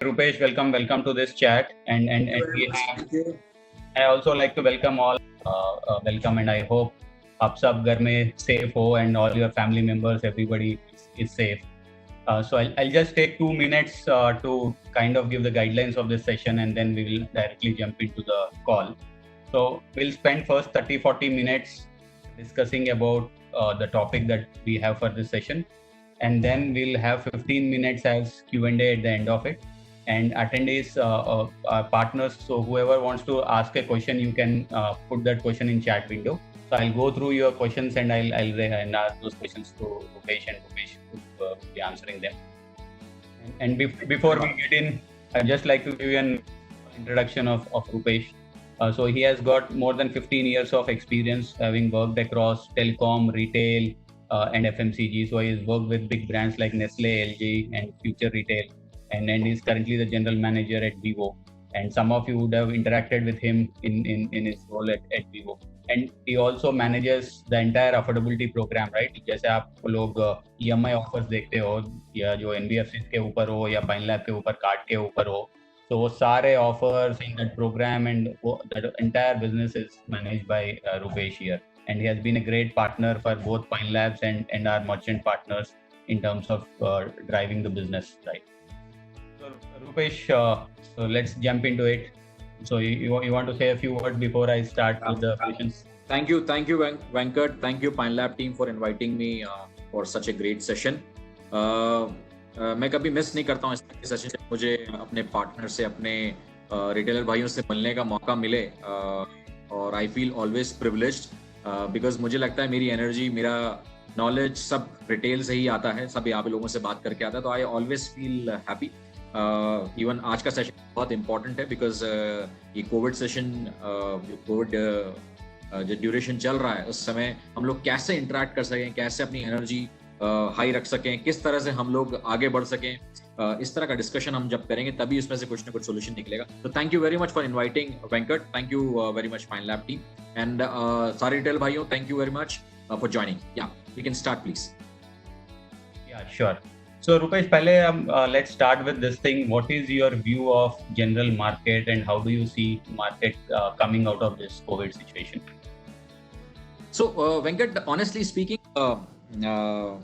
Rupesh, welcome to this chat, and I also like to welcome all. Welcome, and I hope आप सब घर में safe हो and all your family members, everybody is safe. So I'll just take 2 minutes to kind of give the guidelines of this session, and then we will directly jump into the call. So we'll spend first 30-40 minutes discussing about the topic that we have for this session, and then we'll have 15 minutes as Q&A at the end of it. And attendees, partners, so whoever wants to ask a question, you can put that question in chat window. So I'll go through your questions and I'll ask those questions to Rupesh, and Rupesh will be answering them. And before we get in, I'd just like to give you an introduction of Rupesh. So he has got more than 15 years of experience, having worked across telecom, retail, and FMCG. So he's worked with big brands like Nestle, LG, and Future Retail, and he's currently the general manager at Vivo. And some of you would have interacted with him in his role at Vivo. And he also manages the entire affordability program, right? जैसे आप लोग EMI offers देखते हो, या जो NBFCs के ऊपर हो या Pine Lab के ऊपर कार्ड के ऊपर हो, so वो सारे offers in that program, and that entire business is managed by Rupesh here. And he has been a great partner for both Pine Labs and our merchant partners in terms of driving the business, right? So Rupesh, so let's jump into it. So you want to say a few words before I start with the questions? Thank you, Venkat. Thank you, Pine Lab team, for inviting me for such a great session. मैं कभी miss नहीं करता हूँ इस session से मुझे अपने partner से, अपने रिटेलर भाइयों से मिलने का मौका मिले, और I feel always privileged because मुझे लगता है मेरी एनर्जी, मेरा नॉलेज सब रिटेल से ही आता है, सब यहाँ पे लोगों से बात करके आता है, तो I always feel happy. Even आज का सेशन बहुत इम्पोर्टेंट है बिकॉज ये कोविड सेशन, कोविड जो ड्यूरेशन चल रहा है उस समय हम लोग कैसे इंटरेक्ट कर सकें, कैसे अपनी एनर्जी हाई रख सकें, किस तरह से हम लोग आगे बढ़ सकें, इस तरह का डिस्कशन हम जब करेंगे तभी उसमें से कुछ ना कुछ सोल्यूशन निकलेगा. तो thank you very much for inviting Venkat. Thank you very much Pine Lab team, and सारे रिटेल भाइयों, thank you very much for joining. Yeah we can start please. Yeah, sure. So Rupesh, पहले let's start with this thing. What is your view of general market, and how do you see market coming out of this COVID situation? So Venkat, honestly speaking, the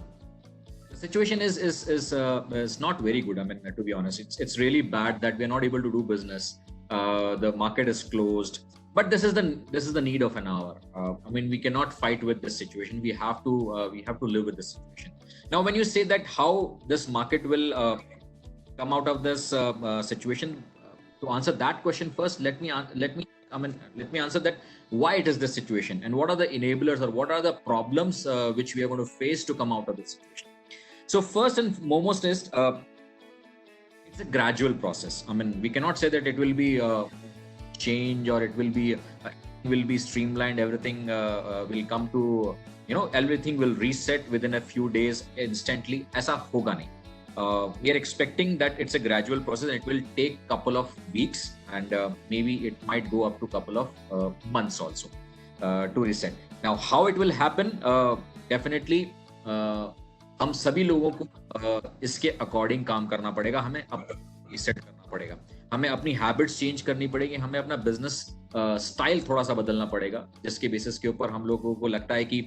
situation is not very good. I mean, to be honest, it's really bad that we're not able to do business. The market is closed, but this is the need of an hour. I mean, we cannot fight with this situation. We have to live with this situation. Now, when you say that how this market will come out of this situation, to answer that question first, let me answer that why it is this situation and what are the enablers or what are the problems which we are going to face to come out of this situation. So first and foremost is it's a gradual process. I mean, we cannot say that it will be change or it will be streamlined. Everything will come to, everything will reset within a few days instantly. ऐसा होगा नहीं. We are expecting that it's a gradual process and it will take couple of weeks, and maybe it might go up to couple of months also to reset. Now, how it will happen? Definitely हम सभी लोगों को इसके according काम करना पड़ेगा. हमें अब रीसेट करना पड़ेगा, हमें अपनी हैबिट्स चेंज करनी पड़ेगी, हमें अपना बिजनेस स्टाइल थोड़ा सा बदलना पड़ेगा, जिसके बेसिस के ऊपर हम लोगों को लगता है कि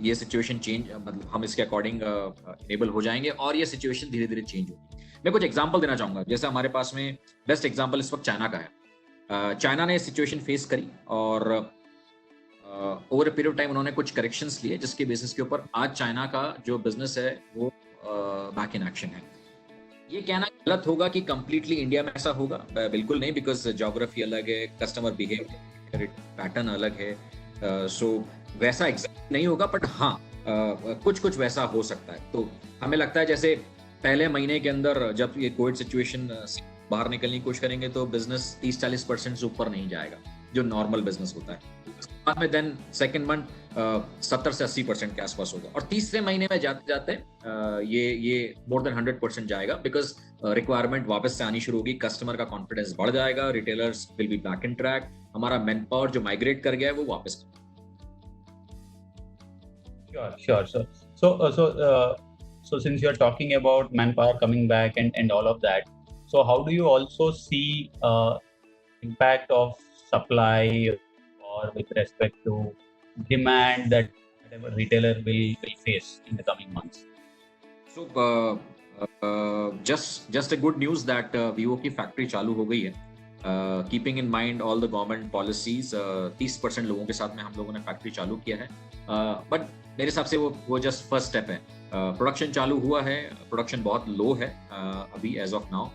ये सिचुएशन चेंज, मतलब हम इसके अकॉर्डिंग एनेबल हो जाएंगे और ये सिचुएशन धीरे धीरे चेंज होगी. मैं कुछ एग्जांपल देना चाहूंगा. जैसे हमारे पास में बेस्ट एग्जांपल इस वक्त चाइना का है. चाइना ने सिचुएशन फेस करी और over a period of time उन्होंने कुछ करेक्शंस लिए, जिसके बेसिस के ऊपर आज चाइना का जो बिजनेस है वो बैक इन एक्शन है. ये कहना गलत होगा कि कंप्लीटली इंडिया में ऐसा होगा, बिल्कुल नहीं, बिकॉज ज्योग्राफी अलग है, कस्टमर बिहेवियर पैटर्न अलग है, सो वैसा एग्जैक्ट नहीं होगा, बट हाँ कुछ वैसा हो सकता है. तो हमें लगता है जैसे पहले महीने के अंदर जब ये कोविड सिचुएशन से बाहर निकलने की कोशिश करेंगे तो बिजनेस 30-40% से ऊपर नहीं जाएगा, जो नॉर्मल बिजनेस होता है. बाद में देन सेकंड मंथ 70 से 80% के आसपास होगा, और तीसरे महीने में जाते जाते ये मोर देन 100% जाएगा, बिकॉज रिक्वायरमेंट वापस से आनी शुरू होगी, कस्टमर का कॉन्फिडेंस बढ़ जाएगा, retailers will be back in track, हमारा मैन पावर जो माइग्रेट कर गया है वो वापस. Sure, sure. So since you're talking about manpower coming back and all of that, so how do you also see impact of supply or with respect to demand that whatever retailer will face in the coming months? So just a good news that Vivo की factory चालू हो गई है. Keeping in mind all the government policies, 30% लोगों के साथ में हम लोगों ने फैक्ट्री चालू किया है. बट मेरे हिसाब से वो जस्ट फर्स्ट स्टेप है. प्रोडक्शन चालू हुआ है, प्रोडक्शन बहुत लो है अभी एज ऑफ नाउ.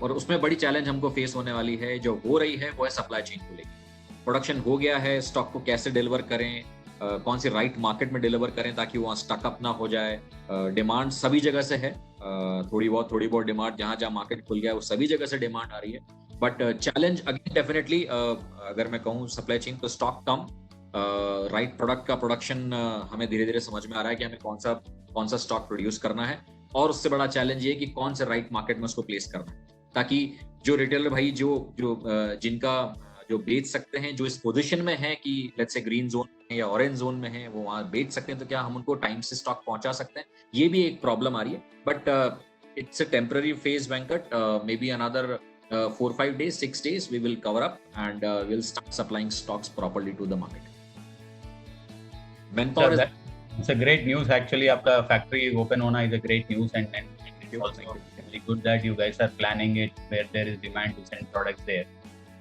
और उसमें बड़ी चैलेंज हमको फेस होने वाली है, जो हो रही है वो है सप्लाई चेन को लेकर. प्रोडक्शन हो गया है, स्टॉक को कैसे डिलीवर करें, कौन सी राइट मार्केट में डिलीवर करें ताकि वहाँ स्टक अप ना हो जाए. डिमांड सभी जगह से है, थोड़ी बहुत डिमांड जहाँ जहाँ मार्केट खुल गया वो सभी जगह से डिमांड आ रही है. बट चैलेंज अगेन डेफिनेटली, अगर मैं कहूँ सप्लाई चेन, तो स्टॉक कम, राइट प्रोडक्ट का प्रोडक्शन हमें धीरे धीरे समझ में आ रहा है कि हमें कौन सा स्टॉक प्रोड्यूस करना है. और उससे बड़ा चैलेंज ये कि कौन से राइट मार्केट में उसको प्लेस करना है, ताकि जो रिटेलर भाई जिनका जो बेच सकते हैं, जो इस पोजीशन में है कि लेट्स से ग्रीन जोन में या ऑरेंज जोन में है, वो वहां बेच सकते हैं, तो क्या हम उनको टाइम से स्टॉक पहुंचा सकते हैं. ये भी एक प्रॉब्लम आ रही है. But it's a temporary phase, Venkat. Maybe another 4-5 days, 6 days, we will cover up and we'll start supplying stocks properly to the market. Manpower It's a great news actually. आपका factory open होना is a great news, and it's also really good that you guys are planning it where there is demand to send products there.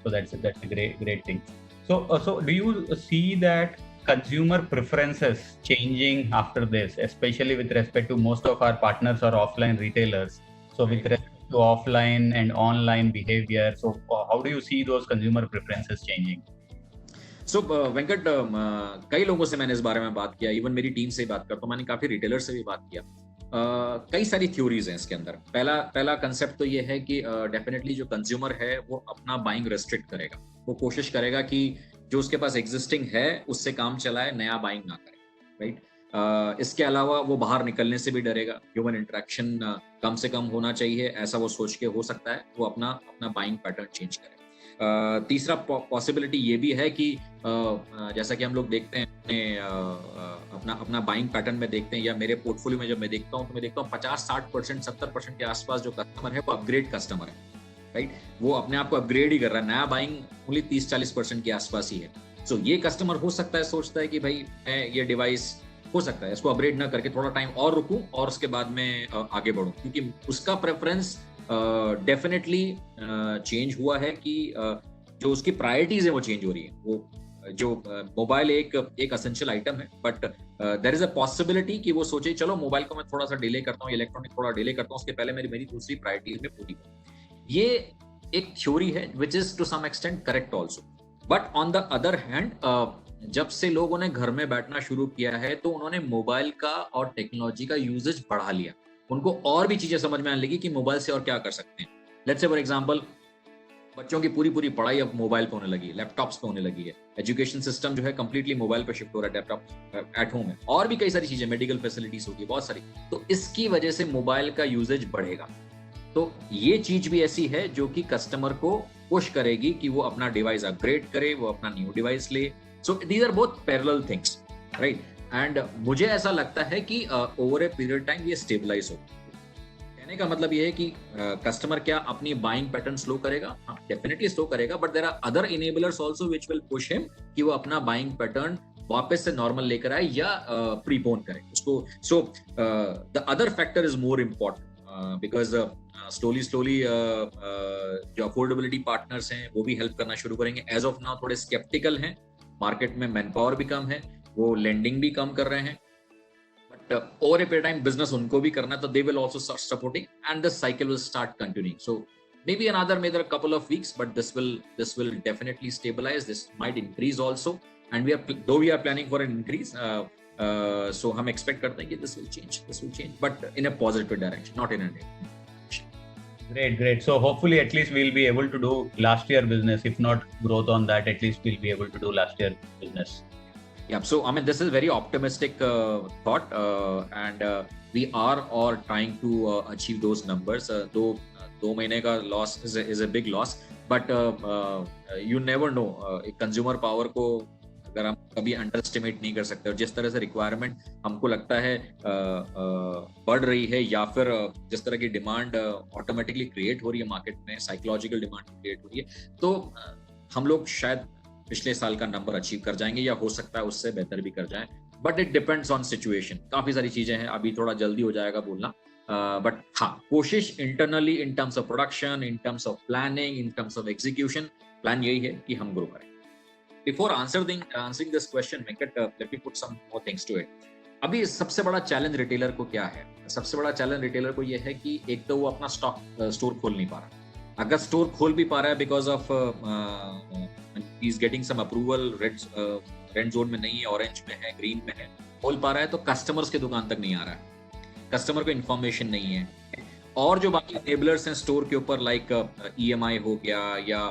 So that's a great thing. So do you see that consumer preferences changing after this, especially with respect to most of our partners are offline retailers? So with respect to offline and online behavior, so how do you see those consumer preferences changing? सो वेंकट, कई लोगों से मैंने इस बारे में बात किया, even मेरी टीम से बात करता हूँ, मैंने काफी रिटेलर से भी बात किया. कई सारी थ्योरीज हैं इसके अंदर. पहला कंसेप्ट तो ये है कि डेफिनेटली जो कंज्यूमर है वो अपना बाइंग रेस्ट्रिक्ट करेगा. वो कोशिश करेगा कि जो उसके पास एग्जिस्टिंग है उससे काम चलाए, नया बाइंग ना करे. राइट. इसके अलावा वो बाहर निकलने से भी डरेगा. ह्यूमन इंटरेक्शन कम से कम होना चाहिए, ऐसा वो सोच के हो सकता है वो अपना बाइंग पैटर्न चेंज करे. तीसरा पॉसिबिलिटी ये भी है कि जैसा कि हम लोग देखते हैं अपना बाइंग पैटर्न में देखते हैं, या मेरे पोर्टफोलियो में जब मैं देखता हूँ तो मैं देखता हूँ 50-60%, 70% के आसपास जो कस्टमर है वो अपग्रेड कस्टमर है. राइट. वो अपने आप को अपग्रेड ही कर रहा है. नया बाइंग ओनली 30-40% के आसपास ही है. सो ये कस्टमर हो सकता है सोचता है कि भाई मैं ये डिवाइस हो सकता है इसको अपग्रेड ना करके थोड़ा टाइम और रुकूं और उसके बाद में आगे बढ़ूं, क्योंकि उसका प्रेफरेंस डेफिनेटली चेंज हुआ है कि जो उसकी प्रायोरिटीज है वो चेंज हो रही है. वो जो मोबाइल एक एसेंशियल आइटम है, but there is a possibility कि वो सोचे चलो मोबाइल को मैं थोड़ा सा डिले करता हूँ, इलेक्ट्रॉनिक थोड़ा डिले करता हूँ, उसके पहले मेरी दूसरी प्रायोरिटीज में पूरी करूँ. ये एक थ्योरी है which is to some extent correct also. But on the other hand, जब से लोगों ने घर में बैठना शुरू किया है तो उन्होंने मोबाइल का और टेक्नोलॉजी का यूजेज बढ़ा लिया. उनको और भी चीजें समझ में आने लगी कि मोबाइल से और क्या कर सकते हैं. लेट्स से फॉर एग्जांपल, बच्चों की पूरी पढ़ाई अब मोबाइल पे होने लगी है, लैपटॉप्स पे होने लगी है. एजुकेशन सिस्टम जो है कंप्लीटली मोबाइल पे शिफ्ट हो रहा है, लैपटॉप एट होम है, और भी कई सारी चीजें, मेडिकल फैसिलिटीज होगी बहुत सारी. तो इसकी वजह से मोबाइल का यूजेज बढ़ेगा. तो ये चीज भी ऐसी है जो कि कस्टमर को पुश करेगी कि वो अपना डिवाइस अपग्रेड करे, वो अपना न्यू डिवाइस ले. So these are both parallel things, right. And मुझे ऐसा लगता है कि ओवर ए पीरियड टाइम ये स्टेबलाइज हो. कहने का मतलब ये है कि कस्टमर क्या अपनी बाइंग पैटर्न स्लो करेगा? हाँ, डेफिनेटली स्लो करेगा, but there are other enablers also which will push him कि वो अपना बाइंग पैटर्न वापस से नॉर्मल लेकर आए या प्रीपोन करे उसको. So the other factor is more important because slowly जो अफोर्डेबिलिटी पार्टनर्स हैं वो भी हेल्प करना शुरू करेंगे. एज ऑफ नाउ थोड़े स्केप्टिकल हैं, मार्केट में मैन पावर भी कम है, वो लेंडिंग भी कम कर रहे हैं, but over a period time business उनको भी करना है, तो they will also start supporting and the cycle will start continuing. So maybe another couple of weeks, but this will definitely stabilize. This might increase also, and we are planning for an increase, so हम expect करते हैं कि this will change, but in a positive direction, not in a negative. Great. So hopefully at least we'll be able to do last year business. If not growth on that, at least we'll be able to do last year business. Yeah. So I mean, this is very optimistic thought, and we are trying to achieve those numbers. Though 2 महीने का loss is a big loss, but you never know. एक consumer power को अगर हम कभी under estimate नहीं कर सकते, और जिस तरह से रिक्वायरमेंट हमको लगता है बढ़ रही है, या फिर जिस तरह की डिमांड ऑटोमेटिकली क्रिएट हो रही है मार्केट में, साइकोलॉजिकल डिमांड क्रिएट हो रही है, तो हम लोग शायद पिछले साल का नंबर अचीव कर जाएंगे, या हो सकता है उससे बेहतर भी कर जाएं, but it depends on situation. काफी सारी चीजें हैं, अभी थोड़ा जल्दी हो जाएगा बोलना, बट हाँ, कोशिश internally in terms of production, in terms of planning, in terms of execution, plan यही है कि हम ग्रो करें। Before answering this question, Venkat, let me put some more things to it. अभी सबसे बड़ा चैलेंज रिटेलर को क्या है? सबसे बड़ा चैलेंज रिटेलर को यह है कि एक तो वो अपना स्टोर खोल नहीं पा रहा। अगर स्टोर खोल भी पा रहा है because of he is getting some approval, red zone में नहीं है, ऑरेंज में है, ग्रीन में है, खोल पा रहा है, तो कस्टमर्स के दुकान तक नहीं आ रहा है, कस्टमर को इन्फॉर्मेशन नहीं है, और जो बाकी एनेबलर्स हैं स्टोर के ऊपर, लाइक EMI हो गया, या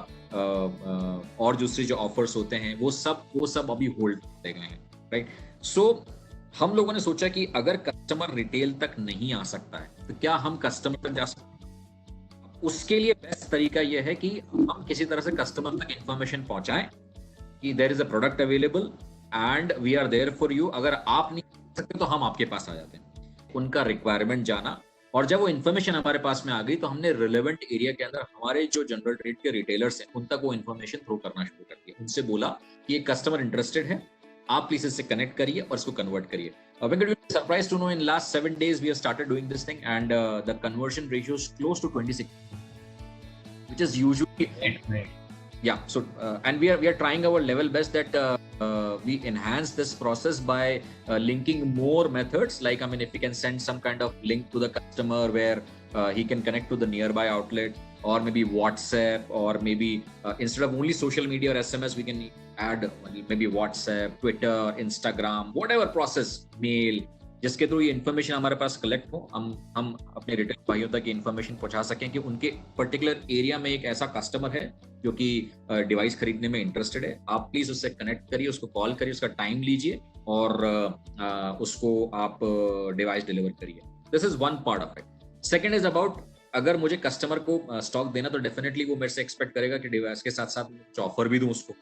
और दूसरे जो ऑफर्स होते हैं, वो सब अभी होल्ड किए गए हैं, राइट? सो हम लोगों ने सोचा कि अगर कस्टमर रिटेल तक नहीं आ सकता है तो क्या हम कस्टमर तक जा सकते हैं? उसके लिए बेस्ट तरीका यह है कि हम किसी तरह से कस्टमर तक इंफॉर्मेशन पहुंचाएं कि there is a product available and we are there for you. अगर आप नहीं कर सकते तो हम आपके पास आ जाते हैं। उनका रिक्वायरमेंट जाना, और जब वो इन्फॉर्मेशन हमारे पास में आ गई तो हमने रिलेवेंट एरिया के अंदर हमारे जो जनरल ट्रेड के रिटेलर्स हैं उन तक वो इन्फॉर्मेशन थ्रो करना शुरू कर दिया। उनसे बोला कि ये कस्टमर इंटरेस्टेड है, आप प्लीज इससे कनेक्ट करिए और इसको कन्वर्ट करिए। Venkat, you'll be surprised to know in last 7 days we have started doing this thing, and the conversion ratio is close to 26, which is usually yeah. So and we are trying our level best that we enhance this process by linking more methods. Like, I mean, if we can send some kind of link to the customer where he can connect to the nearby outlet, or maybe WhatsApp, or maybe instead of only social media or SMS, we can add maybe WhatsApp, Twitter, Instagram, whatever process, mail, जिसके through ये information हमारे पास collect हो, हम अपने retail भाइयों तक ये information पहुंचा सकें कि उनके पर्टिकुलर एरिया में एक ऐसा कस्टमर है जो कि डिवाइस खरीदने में इंटरेस्टेड है। आप प्लीज उससे कनेक्ट करिए, उसको कॉल करिए, उसका टाइम लीजिए, और उसको आप डिवाइस डिलीवर करिए। This is one part of it. Second is about, अगर मुझे कस्टमर को स्टॉक देना तो डेफिनेटली वो मेरे से एक्सपेक्ट करेगा कि डिवाइस के साथ साथ कुछ ऑफर भी दूं उसको।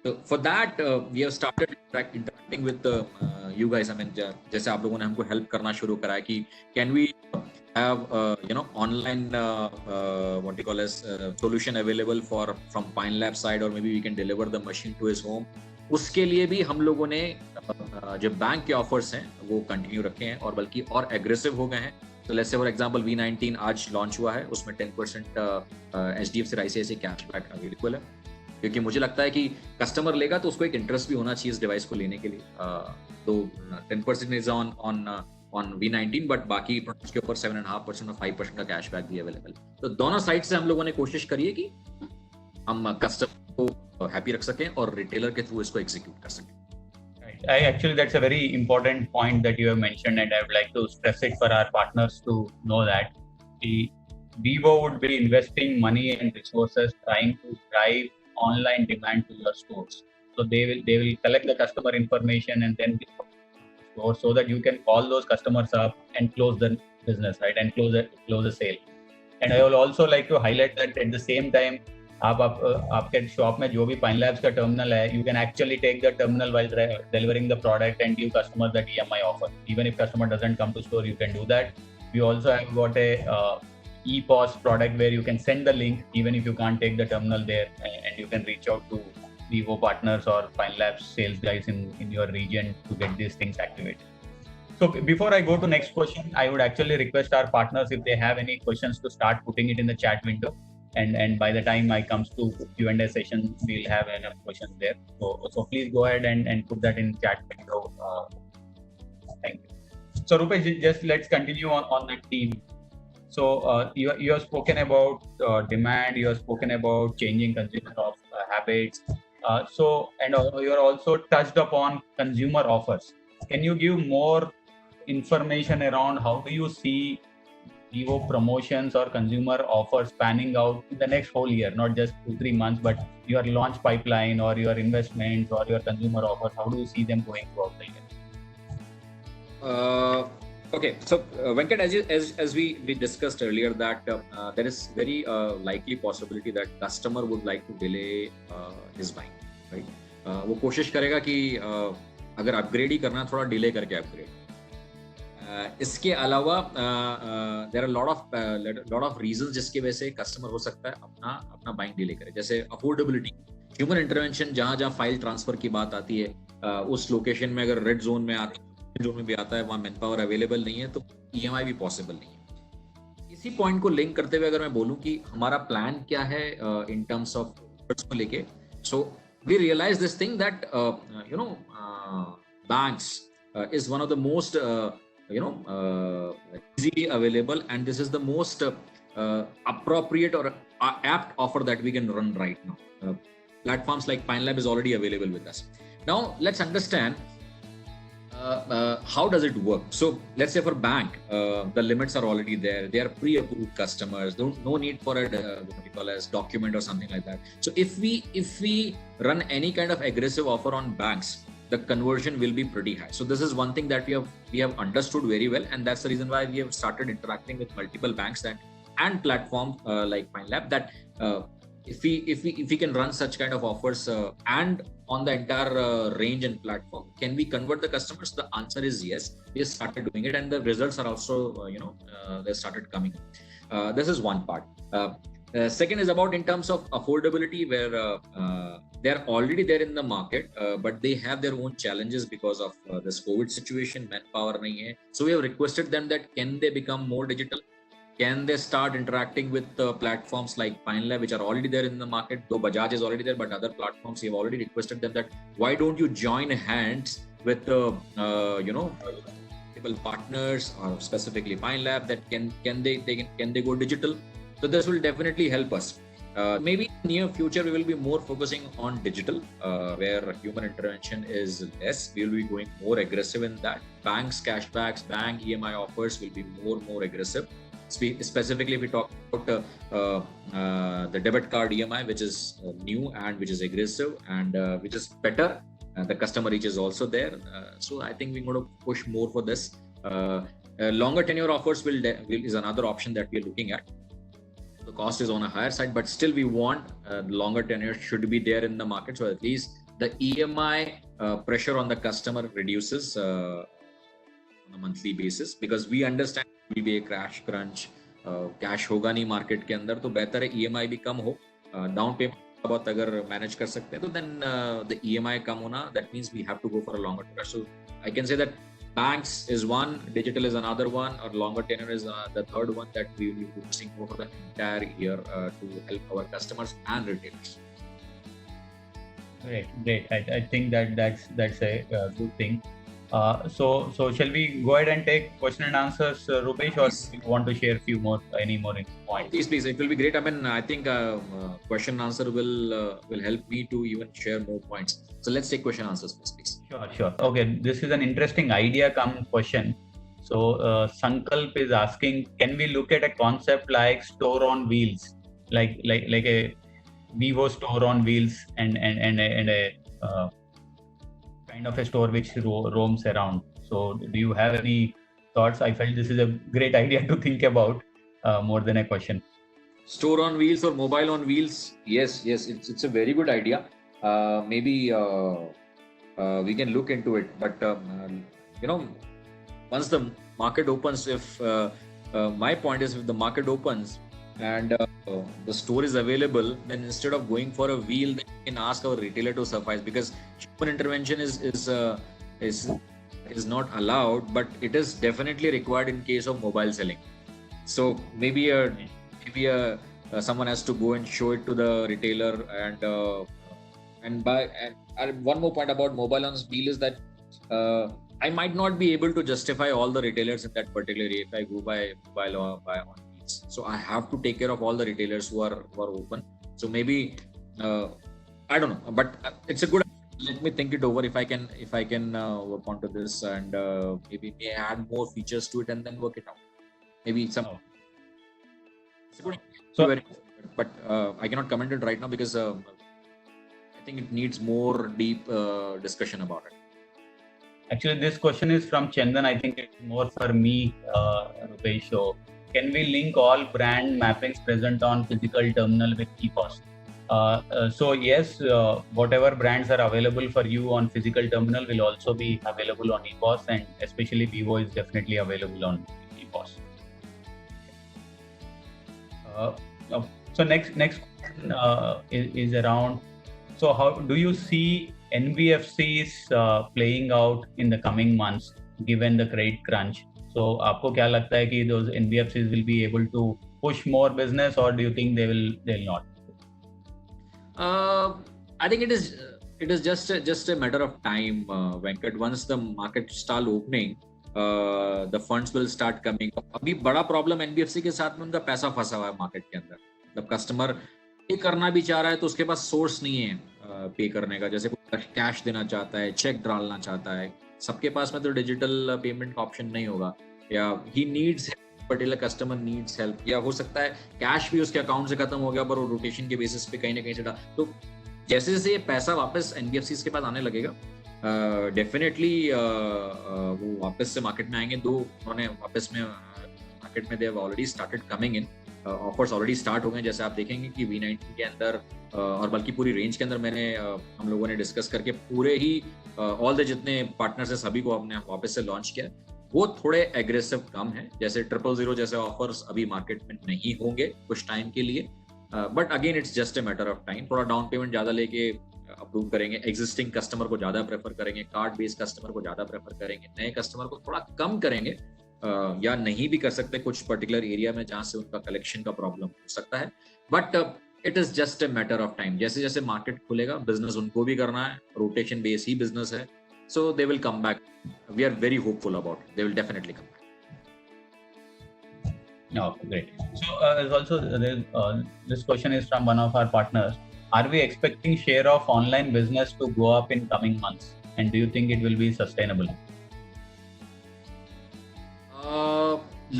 So for that we have started interacting with you guys. I mean, जैसे आप लोगों ने हमको हेल्प करना शुरू करा है कि can we have online what do you call as solution available from Pine Lab side, or maybe we can deliver the machine to his home. उसके लिए भी हम लोगों ने जो बैंक के ऑफर्स हैं वो कंटिन्यू रखे हैं, और बल्कि और एग्रेसिव हो गए हैं। तो let's say for example V19 आज लॉन्च हुआ है, उसमें 10% HDFC ICICI कैशबैक अवेलेबल है, क्योंकि मुझे लगता है कि कस्टमर लेगा तो उसको एक इंटरेस्ट भी होना चाहिए इस डिवाइस को लेने के लिए। तो 10% इज ऑन V19, बट बाकी प्रोडक्ट्स के ऊपर 7.5% और 5% का कैशबैक भी अवेलेबल। तो दोनों साइड से हम लोगों ने कोशिश करी है कि हम कस्टमर को हैप्पी रख सकें और रिटेलर के थ्रू इसको एग्जीक्यूट कर सकें। Actually, that's a very important point that you have mentioned, and I would like to stress it for our partners to know that Vivo would be investing money and resources trying to drive online demand to your stores. So they will collect the customer information and then store, so that you can call those customers up and close the business, right, and close the sale. And I will also like to highlight that at the same time, आपके shop में जो भी Pine Labs का terminal है, you can actually take the terminal while delivering the product and give customer that EMI offer. Even if customer doesn't come to store, you can do that. We also have got a ePOS product where you can send the link even if you can't take the terminal there, and you can reach out to Vivo partners or Pine Labs sales guys in your region to get these things activated. So before I go to next question, I would actually request our partners, if they have any questions, to start putting it in the chat window, and by the time I comes to Q&A session, we'll have enough questions there. So please go ahead and put that in chat window. Thank you. So Rupesh, just let's continue on that theme. So you have spoken about demand, you have spoken about changing consumer habits. So you are also touched upon consumer offers. Can you give more information around how do you see Vivo promotions or consumer offers panning out in the next whole year, not just 2-3 months, but your launch pipeline or your investments or your consumer offers? How do you see them going throughout the year? Okay, so Venkat, as we discussed earlier, that there is very likely possibility that customer would like to delay his buying, right? वो कोशिश करेगा कि अगर upgrade ही करना है थोड़ा delay करके upgrade. इसके अलावा there are lot of reasons जिसकी वजह से कस्टमर हो सकता है अपना बाइंग डिले करे, जैसे अफोर्डेबिलिटी, ह्यूमन इंटरवेंशन। जहां फाइल ट्रांसफर की बात आती है उस लोकेशन में अगर रेड जोन में जोन में भी आता है, वहाँ मैन पावर अवेलेबल नहीं है तो EMI भी पॉसिबल नहीं है। इसी पॉइंट को लिंक करते हुए अगर मैं बोलूं कि हमारा प्लान क्या है इन टर्म्स ऑफ को लेके, so we realise this thing that banks is one of the most easily available, and this is the most appropriate or apt offer that we can run right now. Platforms like PineLab is already available with us. Now let's understand how does it work. So let's say for bank, the limits are already there. They are pre-approved customers. No need for a what we call as document or something like that. So if we run any kind of aggressive offer on banks, the conversion will be pretty high. So this is one thing that we have understood very well, and that's the reason why we have started interacting with multiple banks and platforms like PineLab, that if we can run such kind of offers and on the entire range and platform, can we convert the customers? The answer is yes. We have started doing it, and the results are also they started coming. This is one part. Second is about in terms of affordability, where they're already there in the market, but they have their own challenges because of this COVID situation. Manpower nahi hai. So we have requested them that can they become more digital? Can they start interacting with platforms like PineLab, which are already there in the market? Though Bajaj is already there, but other platforms, we have already requested them that why don't you join hands with multiple partners or specifically PineLab, that can they go digital? So this will definitely help us. Maybe in the near future, we will be more focusing on digital, where human intervention is less. We will be going more aggressive in that. Banks, cashbacks, bank EMI offers will be more aggressive. Specifically, if we talk about the debit card EMI, which is new and which is aggressive and which is better. The customer reach is also there. So I think we're going to push more for this. Longer tenure offers is another option that we are looking at. The cost is on a higher side, but still we want longer tenure should be there in the market, so at least the EMI pressure on the customer reduces on a monthly basis, because we understand it will be a crash crunch, cash होगा नहीं market के अंदर, तो बेहतर है EMI भी कम हो, down payment बहुत अगर manage कर सकते हैं तो then the EMI कम होना, that means we have to go for a longer tenure. So I can say that banks is one, digital is another one, or longer tenure is the third one that we will be focusing over the entire year to help our customers and retailers. Great. I think that's a good thing. So shall we go ahead and take question and answers, Rupesh, or you want to share any more points? Please, it will be great. I mean, I think question and answer will help me to even share more points. So let's take question and answers first, please. Sure. Okay, this is an interesting idea come question. So Sankalp is asking, can we look at a concept like store on wheels, like a Vivo store on wheels and a kind of a store which roams around? So do you have any thoughts? I felt this is a great idea to think about more than a question. Store on wheels or mobile on wheels? Yes, it's a very good idea. Maybe we can look into it, but once the market opens, if my point is, if the market opens and the store is available, then instead of going for a wheel, then we can ask our retailer to suffice, because human intervention is not allowed, but it is definitely required in case of mobile selling. So maybe someone has to go and show it to the retailer and buy. And one more point about mobile on wheel is that I might not be able to justify all the retailers in that particular area if I go by mobile or buy on wheels. So I have to take care of all the retailers who are open. So maybe I don't know, but it's a good. Let me think it over if I can work onto this, and maybe may add more features to it and then work it out. Maybe some. It's a good. So, but I cannot comment it right now because I think it needs more deep discussion about it. Actually, this question is from Chandan. I think it's more for me, Rupesh. So, can we link all brand mappings present on physical terminal with ePOS? So yes, whatever brands are available for you on physical terminal will also be available on ePOS, and especially Vivo is definitely available on ePOS. So next question is around. So how do you see NBFCs playing out in the coming months given the credit crunch? So आपको क्या लगता है कि those NBFCs will be able to push more business, or do you think they'll not? I think it is just a matter of time, Venkat. Once the market start opening, the funds will start coming. अभी बड़ा problem NBFC के साथ में उनका पैसा फंसा हुआ है मार्केट के अंदर. जब कस्टमर पे करना भी चाह रहा है तो उसके पास सोर्स नहीं है पे करने का. जैसे कोई कैश देना चाहता है, चेक डालना चाहता है, सबके पास में तो डिजिटल पेमेंट का ऑप्शन नहीं होगा, या he needs particular customer needs help, या हो सकता है कैश भी उसके अकाउंट से खत्म हो गया पर वो रोटेशन के बेसिस पे कहीं ना कहीं से तो जैसे जैसे ये पैसा वापस एनबीएफसीज के पास आने लगेगा, डेफिनेटली वो वापस से मार्केट में आएंगे. उन्होंने वापस में मार्केट में they have already started coming in, offers already start हो गए. जैसे आप देखेंगे कि V90 के अंदर और बल्कि पूरी रेंज के अंदर मैंने हम लोगों ने डिस्कस करके पूरे ही ऑल द जितने पार्टनर्स हैं सभी को आपने वापस से लॉन्च किया. वो थोड़े एग्रेसिव कम है, जैसे 000 जैसे ऑफर्स अभी मार्केट में नहीं होंगे कुछ टाइम के लिए. But again it's just a matter of time. थोड़ा डाउन पेमेंट ज्यादा लेके अप्रूव करेंगे, एग्जिस्टिंग कस्टमर को ज्यादा प्रेफर करेंगे, कार्ड बेस्ड कस्टमर को ज्यादा प्रेफर करेंगे, नए कस्टमर को थोड़ा कम करेंगे, या नहीं भी कर सकते कुछ पर्टिकुलर एरिया में जहां से उनका कलेक्शन का प्रॉब्लम हो सकता है. But it is just a matter of time. जैसे जैसे मार्केट खुलेगा, बिजनेस उनको भी करना है, रोटेशन बेस ही बिजनेस है, so they will come back. We are very hopeful about it. They will definitely come back. Okay, great. So also this question is from one of our partners. Are we expecting share of online business to go up in coming months, and do you think it will be sustainable?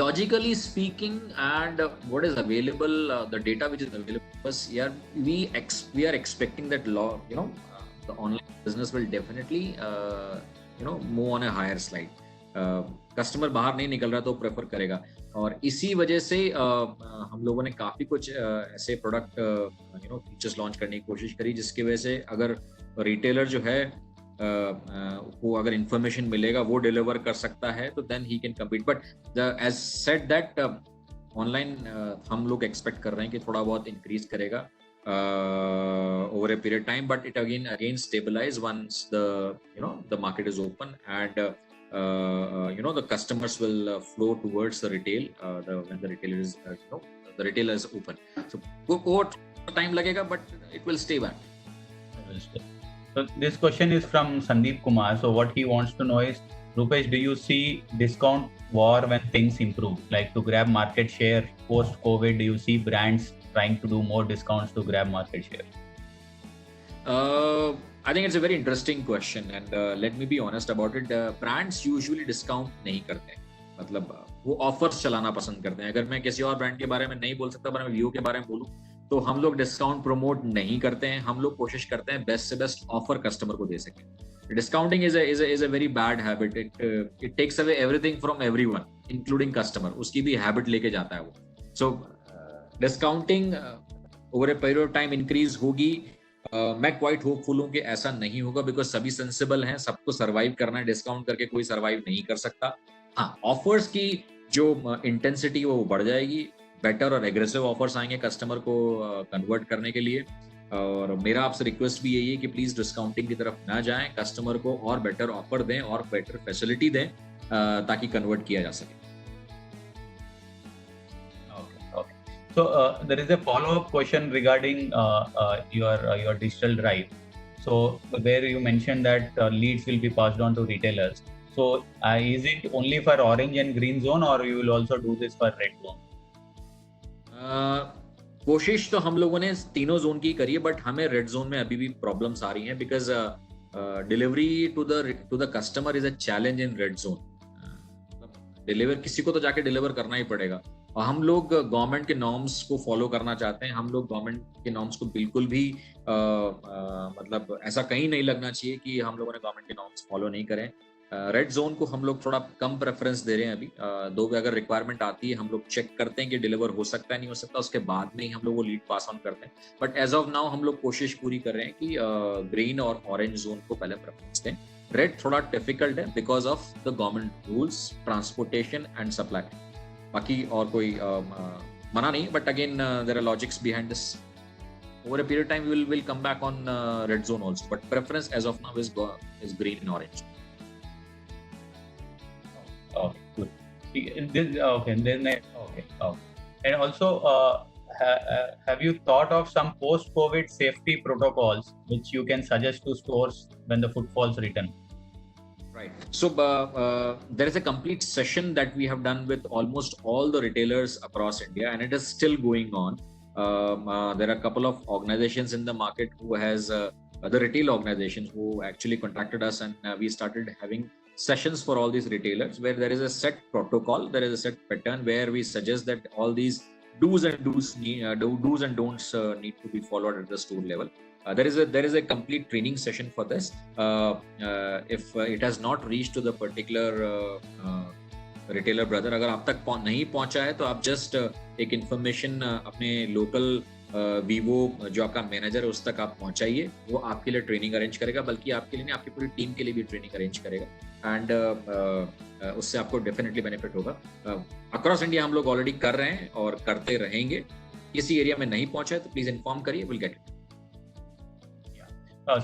Logically speaking, and what is available, the data which is available, yeah, we are expecting that the online business will definitely move on a higher slide. Customer बाहर नहीं निकल रहा तो prefer करेगा, और इसी वजह से हम लोगों ने काफी कुछ ऐसे प्रोडक्ट फीचर्स लॉन्च करने की कोशिश करी जिसकी वजह से अगर रिटेलर जो है वो अगर इंफॉर्मेशन मिलेगा वो डिलीवर कर सकता है तो then he can compete. But as said that online हम लोग एक्सपेक्ट कर रहे हैं कि थोड़ा बहुत इंक्रीज करेगा over a period of time, but it again stabilize once the market is open, and the customers will flow towards the retail when the retailer is the retail is open. So over time lagega, but it will stay back. So this question is from Sandeep Kumar. So what he wants to know is, Rupesh, do you see discount war when things improve, like to grab market share post COVID? Do you see brands trying to do more discounts to grab market share? I think it's a very interesting question, and let me be honest about it. Brands usually discount नहीं करते हैं, मतलब वो offers चलाना पसंद करते हैं. अगर मैं किसी और ब्रांड के बारे में नहीं बोल सकता, पर मैं Vivo के बारे में बोलूं तो हम लोग डिस्काउंट प्रमोट नहीं करते हैं. हम लोग कोशिश करते हैं बेस्ट से बेस्ट ऑफर कस्टमर को दे सकें. Discounting is a very bad habit. It takes away everything from everyone, including customer. उसकी भी हैबिट लेके जाता है वो. So discounting over a period of time increase होगी. मैं क्वाइट होपफुल हूँ कि ऐसा नहीं होगा, बिकॉज सभी सेंसिबल हैं, सबको सर्वाइव करना है. डिस्काउंट करके कोई सर्वाइव नहीं कर सकता. हाँ, ऑफर्स की जो इंटेंसिटी वो बढ़ जाएगी, बेटर और एग्रेसिव ऑफर्स आएंगे कस्टमर को कन्वर्ट करने के लिए. और मेरा आपसे रिक्वेस्ट भी यही है कि प्लीज डिस्काउंटिंग की तरफ ना जाएं, कस्टमर को और बेटर ऑफर दें और बेटर फैसिलिटी दें ताकि कन्वर्ट किया जा सके. So there is a follow-up question regarding your digital drive. So where you mentioned that leads will be passed on to retailers. So is it only for orange and green zone, or you will also do this for red zone? कोशिश तो हम लोगों ने तीनों zone की करी है, but हमें रेड जोन में अभी भी प्रॉब्लम्स आ रही हैं, because delivery to the customer is a challenge in red zone. Deliver किसी को तो जाके डिलीवर करना ही पड़ेगा, और हम लोग गवर्नमेंट के नॉर्म्स को फॉलो करना चाहते हैं. हम लोग गवर्नमेंट के नॉर्म्स को बिल्कुल भी मतलब ऐसा कहीं नहीं लगना चाहिए कि हम लोगों ने गवर्नमेंट के नॉर्म्स फॉलो नहीं करें. रेड जोन को हम लोग थोड़ा कम प्रेफरेंस दे रहे हैं अभी, दो भी अगर रिक्वायरमेंट आती है हम लोग चेक करते हैं कि डिलीवर हो सकता है नहीं हो सकता, उसके बाद में ही हम लोग वो लीड पास ऑन करते हैं। बट एज ऑफ नाउ हम लोग कोशिश पूरी कर रहे हैं कि ग्रीन और ऑरेंज जोन को पहले प्रेफरेंस दें। रेड थोड़ा डिफिकल्ट है because of the government rules, transportation and supply. बाकी और कोई मना नहीं, but again there are logics behind this. Over a period of time, we'll come back on red zone also, but preference as of now is green and orange. Okay, good. Okay, then okay. And also, have you thought of some post-COVID safety protocols which you can suggest to stores when the footfalls return? Right. So there is a complete session that we have done with almost all the retailers across India, and it is still going on. There are a couple of organizations in the market who has the retail organizations who actually contacted us, and we started having sessions for all these retailers where there is a set protocol, there is a set pattern where we suggest that all these do's and don'ts need to be followed at the store level. There is a complete training session for this. If it has not reached to the particular retailer brother, अगर आप तक नहीं पहुंचा है तो आप just एक information अपने लोकल वीवो जो आपका मैनेजर है उस तक आप पहुंचाइए, वो आपके लिए ट्रेनिंग अरेंज करेगा, बल्कि आपके लिए नहीं आपकी पूरी टीम के लिए भी ट्रेनिंग अरेंज करेगा, एंड उससे आपको डेफिनेटली बेनिफिट होगा। अक्रॉस इंडिया हम लोग ऑलरेडी कर रहे हैं और करते रहेंगे। किसी एरिया में नहीं पहुंचा है तो प्लीज इन्फॉर्म करिए, will get it.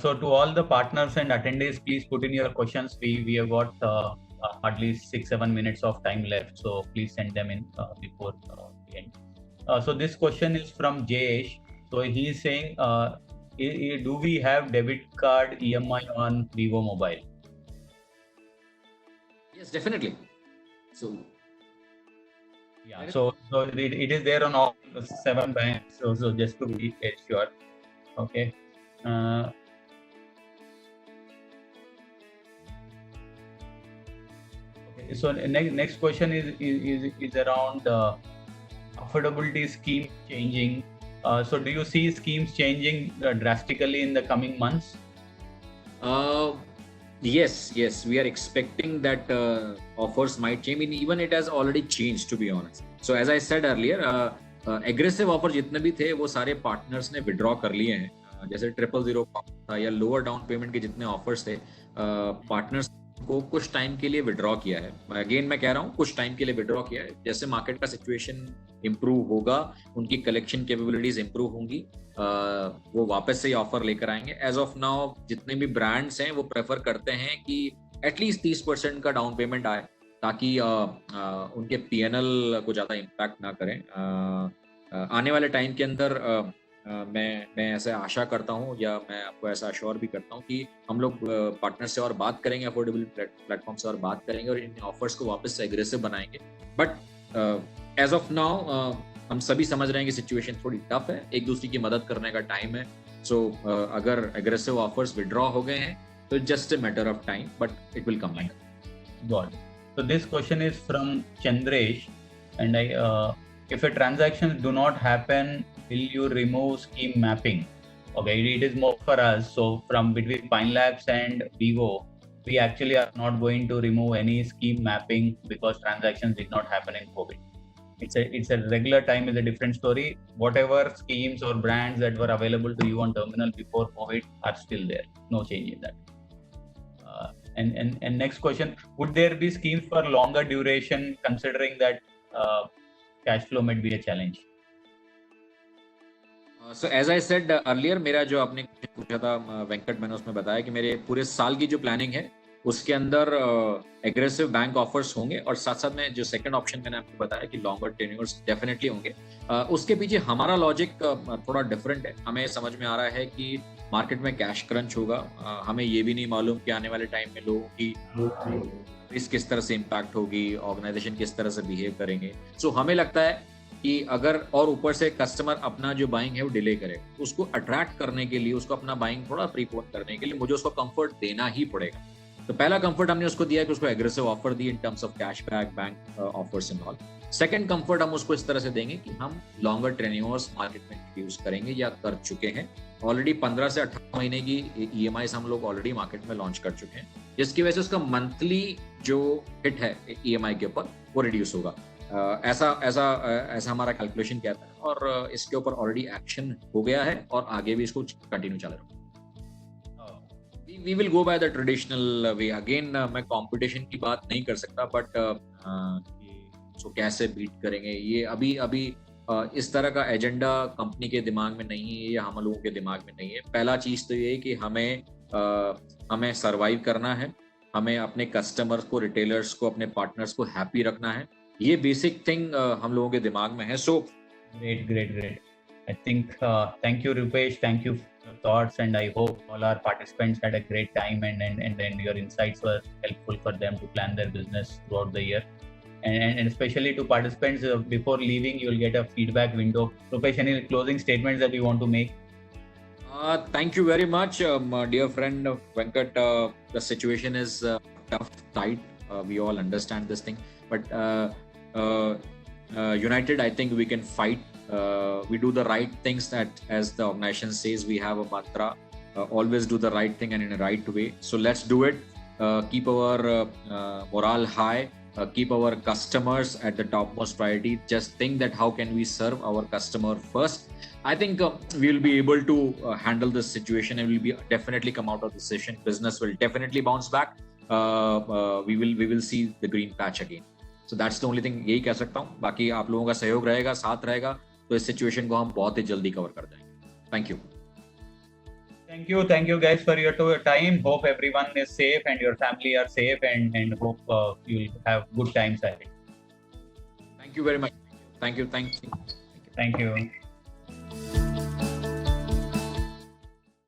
So to all the partners and attendees, please put in your questions. We have got hardly 6-7 minutes of time left, so please send them in before the end. So this question is from Jayesh. So he is saying, do we have debit card EMI on Vivo Mobile? Yes, definitely. So yeah, so it is there on all 7 banks. So just to be sure, okay. So next question is around affordability scheme changing. So do you see schemes changing drastically in the coming months? Yes, we are expecting that offers might change. I mean, even it has already changed, to be honest. So as I said earlier, aggressive offer जितने भी थे वो सारे partners ने withdraw कर लिए हैं। जैसे 000 था या लोअर डाउन पेमेंट के जितने ऑफर्स थे, पार्टनर्स को कुछ टाइम के लिए विड्रॉ किया है। अगेन मैं कह रहा हूँ कुछ टाइम के लिए विड्रॉ किया है। जैसे मार्केट का सिचुएशन इंप्रूव होगा, उनकी कलेक्शन कैपेबिलिटीज इंप्रूव होंगी, वो वापस से ऑफर लेकर आएंगे। एज ऑफ नाउ जितने भी ब्रांड्स हैं वो प्रेफर करते हैं कि एटलीस्ट 30% का डाउन पेमेंट आए, ताकि उनके पीएनएल को ज्यादा इम्पैक्ट ना करें। आने वाले टाइम के अंदर मैं ऐसे आशा करता हूँ, या मैं आपको ऐसा अश्योर भी करता हूँ कि हम लोग पार्टनर से और बात करेंगे, अफोर्डेबल प्लेटफॉर्म से और बात करेंगे और इन ऑफर्स को वापस से एग्रेसिव बनाएंगे। बट एज ऑफ नाउ हम सभी समझ रहे हैं कि सिचुएशन थोड़ी टफ है, एक दूसरे की मदद करने का टाइम है। सो अगर एग्रेसिव ऑफर्स विड्रॉ हो गए हैं तो just a matter of time, but it will come back. Got it. So this question is from Chandresh, and if a transactions do not happen, will you remove scheme mapping? Okay, it is more for us. So from between Pine Labs and Vivo, we actually are not going to remove any scheme mapping because transactions did not happen in COVID. It's a regular time is a different story. Whatever schemes or brands that were available to you on terminal before COVID are still there. No change in that. And next question, would there be schemes for longer duration considering that cash flow might be a challenge? So as I said earlier, मेरा जो आपने पूछा था वेंकट, मैंने उसमें बताया कि मेरे पूरे साल की जो प्लानिंग है उसके अंदर एग्रेसिव बैंक ऑफर्स होंगे, और साथ साथ में जो सेकंड ऑप्शन मैंने आपको बताया कि लॉन्गर टेन्योर्स डेफिनेटली होंगे। उसके पीछे हमारा लॉजिक थोड़ा डिफरेंट है। हमें समझ में आ रहा है कि मार्केट में कैश क्रंच होगा, हमें ये भी नहीं मालूम कि आने वाले टाइम में लोगों की रिस्क किस तरह से इम्पैक्ट होगी, ऑर्गेनाइजेशन किस तरह से बिहेव करेंगे। सो हमें लगता है कि अगर और ऊपर से कस्टमर अपना जो बाइंग है वो डिले करे, उसको अट्रैक्ट करने के लिए, उसको अपना बाइंग थोड़ा प्रीपोन करने के लिए मुझे उसको कंफर्ट देना ही पड़ेगा। तो पहला कंफर्ट हमने उसको दिया कि उसको aggressive offer the in terms of cashback, bank offers and all. Second comfort हम उसको इस तरह से देंगे कि हम लॉन्गर टेन्योर्स मार्केट में इंट्रोड्यूस करेंगे या कर चुके हैं, ऑलरेडी 15 से 18 महीने की EMI हम लोग ऑलरेडी मार्केट में लॉन्च कर चुके हैं, जिसकी वजह से उसका मंथली जो हिट है EMI के ऊपर वो रिड्यूस होगा। ऐसा हमारा कैलकुलेशन कहता है, और इसके ऊपर ऑलरेडी एक्शन हो गया है और आगे भी इसको कंटिन्यू चला रहा। We will go by the traditional way. Again मैं कंपटीशन की बात नहीं कर सकता, बट सो कैसे बीट करेंगे ये अभी इस तरह का एजेंडा कंपनी के दिमाग में नहीं है या हम लोगों के दिमाग में नहीं है। पहला चीज तो ये है कि हमें सरवाइव करना है, हमें अपने कस्टमर्स को, रिटेलर्स को, अपने पार्टनर्स को हैप्पी रखना है। ये बेसिक थिंग हम लोगों के दिमाग में है। सो great. I think thank you Rupesh, thank you for your thoughts, and I hope all our participants had a great time, and your insights were helpful for them to plan their business throughout the year, and especially to participants, before leaving you will get a feedback window. Rupesh, any closing statements that you want to make? Thank you very much, dear friend Venkat. The situation is tough, tight. We all understand this thing, but united, I think we can fight. We do the right things, that as the organization says, we have a mantra, always do the right thing and in a right way. So let's do it. Keep our morale high, keep our customers at the topmost priority. Just think that how can we serve our customer first. I think we will be able to handle this situation, and we'll be definitely come out of the session. Business will definitely bounce back. We will see the green patch again. So that's the only thing यही कह सकता हूँ। बाकी आप लोगों का सहयोग रहेगा, साथ रहेगा, तो इस सिचुएशन को हम बहुत ही जल्दी कवर कर देंगे। Thank you. Thank you guys for your time. Hope everyone is safe and your family are safe, and hope you'll have good times ahead. Thank you very much. Thank you. Thank you.